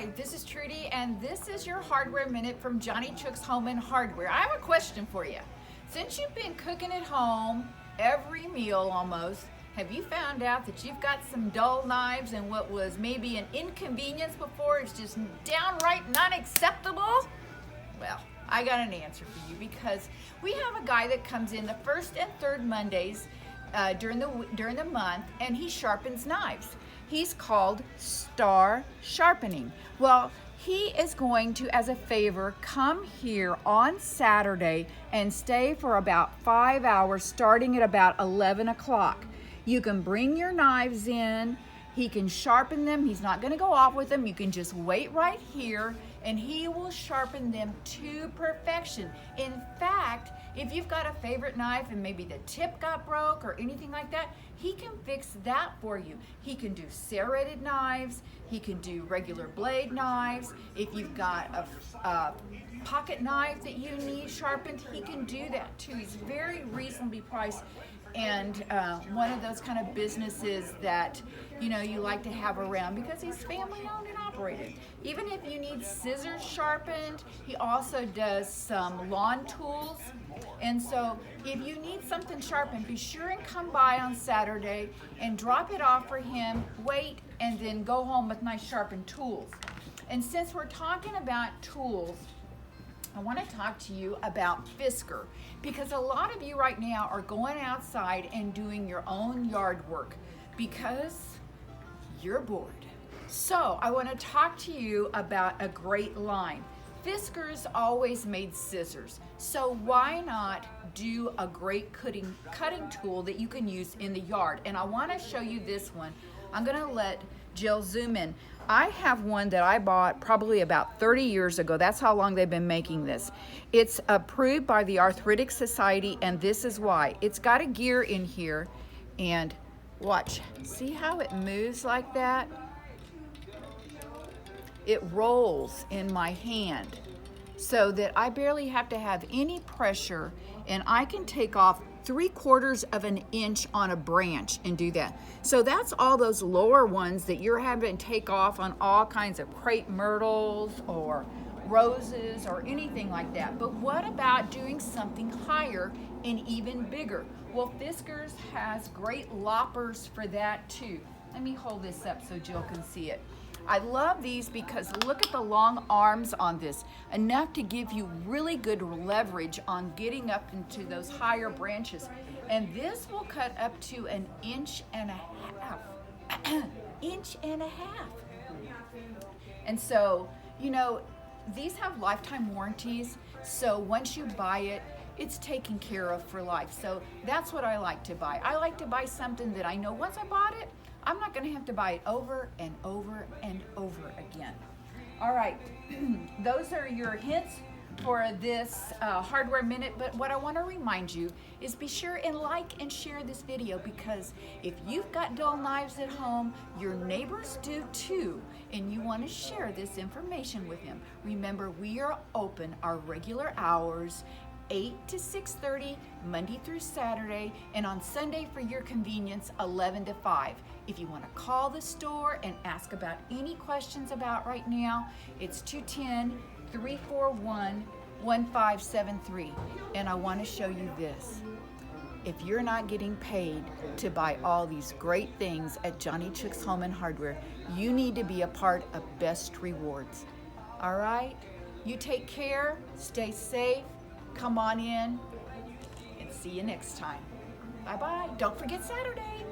Hi, this is Trudy, and this is your Hardware Minute from Johnny Chook's Home and Hardware. I have a question for you. Since you've been cooking at home every meal almost, have you found out that you've got some dull knives and what was maybe an inconvenience before is just downright not acceptable? Well, I got an answer for you because we have a guy that comes in the first and third Mondays during the month, and he sharpens knives. He's called Sharpening. Well, he is going to, as a favor, come here on Saturday and stay for about 5 hours starting at about 11 o'clock. You can bring your knives in. He can sharpen them. He's not going to go off with them. You can just wait right here and he will sharpen them to perfection. In fact, if you've got a favorite knife and maybe the tip got broke or anything like that, he can fix that for you. He can do serrated knives. He can do regular blade knives. If you've got a pocket knife that you need sharpened, he can do that too. He's very reasonably priced, and one of those kind of businesses that you like to have around because he's family owned and operated. Even if you need scissors sharpened, he also does some lawn tools. And so if you need something sharpened, be sure and come by on Saturday and drop it off for him, wait, and then go home with nice sharpened tools. And since we're talking about tools, I want to talk to you about Fisker, because a lot of you right now are going outside and doing your own yard work because you're bored. So I want to talk to you about a great line. Fiskers always made scissors, so why not do a great cutting tool that you can use in the yard? And I want to show you this one. I'm going to let Jill zoom in. I have one that I bought probably about 30 years ago. That's how long they've been making this. It's approved by the Arthritic Society, and this is why. It's got a gear in here, and watch. See how it moves like that? It rolls in my hand so that I barely have to have any pressure, and I can take off 3/4 of an inch on a branch and do that. So that's all those lower ones that you're having to take off on all kinds of crepe myrtles or roses or anything like that. But what about doing something higher and even bigger? Well, Fiskers has great loppers for that too. Let me hold this up so Jill can see it. I love these because look at the long arms on this, enough to give you really good leverage on getting up into those higher branches. And this will cut up to 1.5 inches. Inch and a half. And so, these have lifetime warranties. So once you buy it, it's taken care of for life. So that's what I like to buy. I like to buy something that I know once I bought it, I'm not going to have to buy it over and over and over again. All right, those are your hints for this Hardware Minute. But what I want to remind you is be sure and like and share this video, because if you've got dull knives at home, your neighbors do too, and you want to share this information with them. Remember, we are open our regular hours, 8 to 6:30, Monday through Saturday, and on Sunday for your convenience, 11 to 5. If you want to call the store and ask about any questions about right now, it's 210-341-1573. And I want to show you this. If you're not getting paid to buy all these great things at Johnny Chook's Home and Hardware, you need to be a part of Best Rewards. All right? You take care, stay safe, come on in, and see you next time. Bye-bye. Don't forget Saturday.